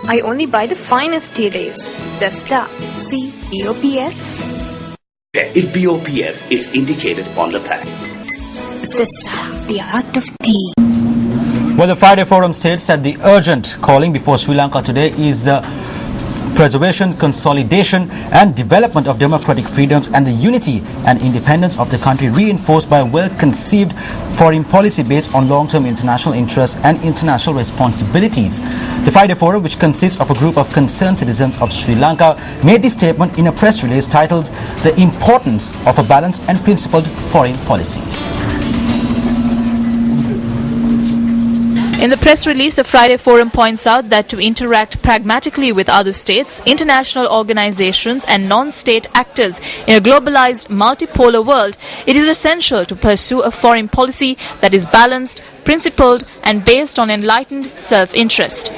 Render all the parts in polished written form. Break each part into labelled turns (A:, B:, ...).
A: I only buy the finest tea leaves. Zesta. See BOPF.
B: If BOPF is indicated on the pack.
A: Zesta, the art of tea.
C: Well, the Friday Forum states that the urgent calling before Sri Lanka today is preservation, consolidation and development of democratic freedoms and the unity and independence of the country reinforced by a well-conceived foreign policy based on long-term international interests and international responsibilities. The Friday Forum, which consists of a group of concerned citizens of Sri Lanka, made this statement in a press release titled "The Importance of a Balanced and Principled Foreign Policy."
D: In the press release, the Friday Forum points out that to interact pragmatically with other states, international organizations and non-state actors in a globalized, multipolar world, it is essential to pursue a foreign policy that is balanced, principled and based on enlightened self-interest.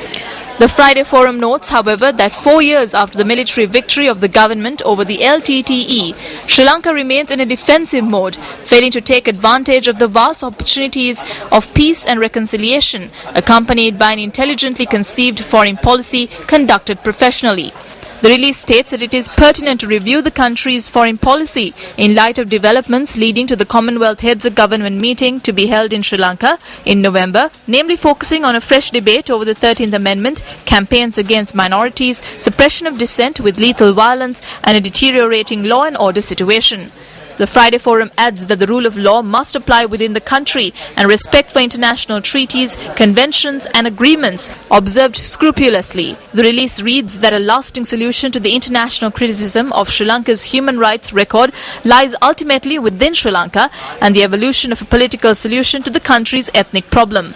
D: The Friday Forum notes, however, that 4 years after the military victory of the government over the LTTE, Sri Lanka remains in a defensive mode, failing to take advantage of the vast opportunities of peace and reconciliation, accompanied by an intelligently conceived foreign policy conducted professionally. The release states that it is pertinent to review the country's foreign policy in light of developments leading to the Commonwealth Heads of Government meeting to be held in Sri Lanka in November, namely focusing on a fresh debate over the 13th Amendment, campaigns against minorities, suppression of dissent with lethal violence and a deteriorating law and order situation. The Friday Forum adds that the rule of law must apply within the country and respect for international treaties, conventions and agreements observed scrupulously. The release reads that a lasting solution to the international criticism of Sri Lanka's human rights record lies ultimately within Sri Lanka and the evolution of a political solution to the country's ethnic problem.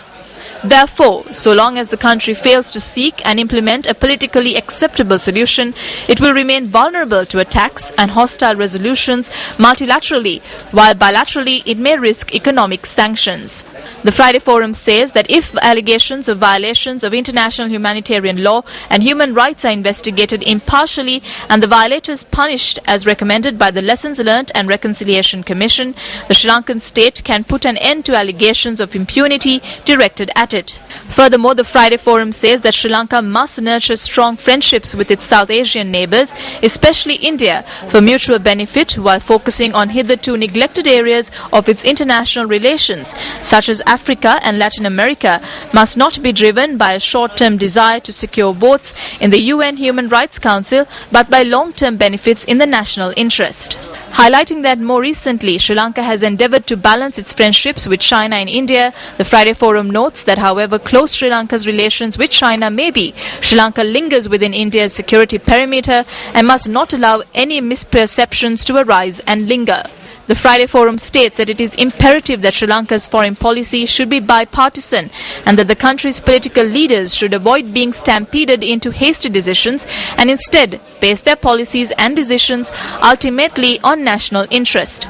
D: Therefore, so long as the country fails to seek and implement a politically acceptable solution, it will remain vulnerable to attacks and hostile resolutions multilaterally, while bilaterally it may risk economic sanctions. The Friday Forum says that if allegations of violations of international humanitarian law and human rights are investigated impartially and the violators punished as recommended by the Lessons Learned and Reconciliation Commission, the Sri Lankan state can put an end to allegations of impunity directed at it. Furthermore, the Friday Forum says that Sri Lanka must nurture strong friendships with its South Asian neighbours, especially India, for mutual benefit while focusing on hitherto neglected areas of its international relations, such as Africa and Latin America, must not be driven by a short-term desire to secure votes in the UN Human Rights Council, but by long-term benefits in the national interest. Highlighting that more recently, Sri Lanka has endeavoured to balance its friendships with China and India, the Friday Forum notes that however close Sri Lanka's relations with China may be, Sri Lanka lingers within India's security perimeter and must not allow any misperceptions to arise and linger. The Friday Forum states that it is imperative that Sri Lanka's foreign policy should be bipartisan and that the country's political leaders should avoid being stampeded into hasty decisions and instead base their policies and decisions ultimately on national interest.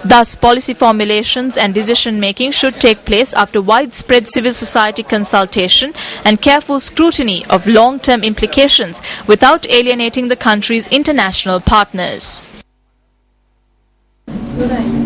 D: Thus, policy formulations and decision-making should take place after widespread civil society consultation and careful scrutiny of long-term implications without alienating the country's international partners.
E: Right.